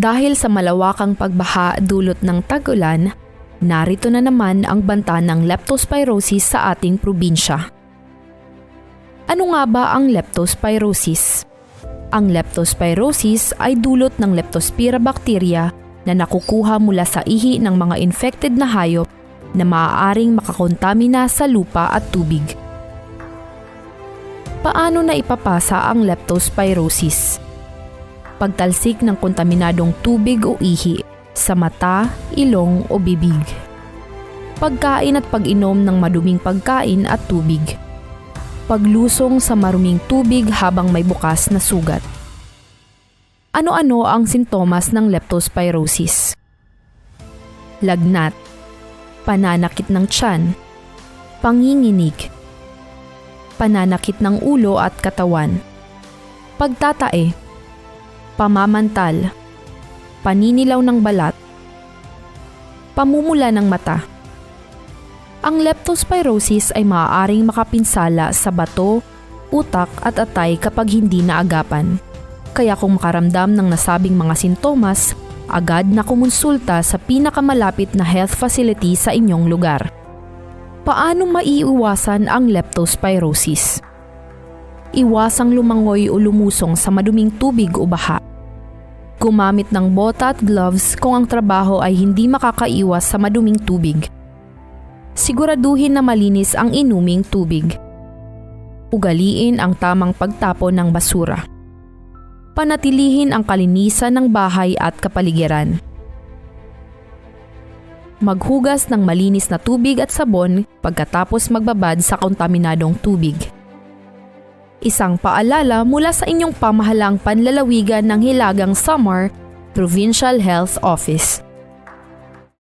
Dahil sa malawakang pagbaha dulot ng tag-ulan, narito na naman ang banta ng leptospirosis sa ating probinsya. Ano nga ba ang leptospirosis? Ang leptospirosis ay dulot ng Leptospira bacteria na nakukuha mula sa ihi ng mga infected na hayop na maaaring makakontamina sa lupa at tubig. Paano na ipapasa ang leptospirosis? Pagtalsik ng kontaminadong tubig o ihi sa mata, ilong o bibig. Pagkain at pag-inom ng maduming pagkain at tubig. Paglusong sa maruming tubig habang may bukas na sugat. Ano-ano ang sintomas ng leptospirosis? Lagnat, pananakit ng tiyan, panginginig, pananakit ng ulo at katawan, pagtatae, pamamantal, paninilaw ng balat, pamumula ng mata. Ang leptospirosis ay maaaring makapinsala sa bato, utak at atay kapag hindi naagapan. Kaya kung makaramdam ng nasabing mga sintomas, agad na kumonsulta sa pinakamalapit na health facility sa inyong lugar. Paano maiiwasan ang leptospirosis? Iwasang lumangoy o lumusong sa maduming tubig o baha. Gumamit ng bota at gloves kung ang trabaho ay hindi makakaiwas sa maduming tubig. Siguraduhin na malinis ang inuming tubig. Ugaliin ang tamang pagtapon ng basura. Panatilihin ang kalinisan ng bahay at kapaligiran. Maghugas ng malinis na tubig at sabon pagkatapos magbabad sa kontaminadong tubig. Isang paalala mula sa inyong pamahalaang panlalawigan ng Hilagang Samar Provincial Health Office.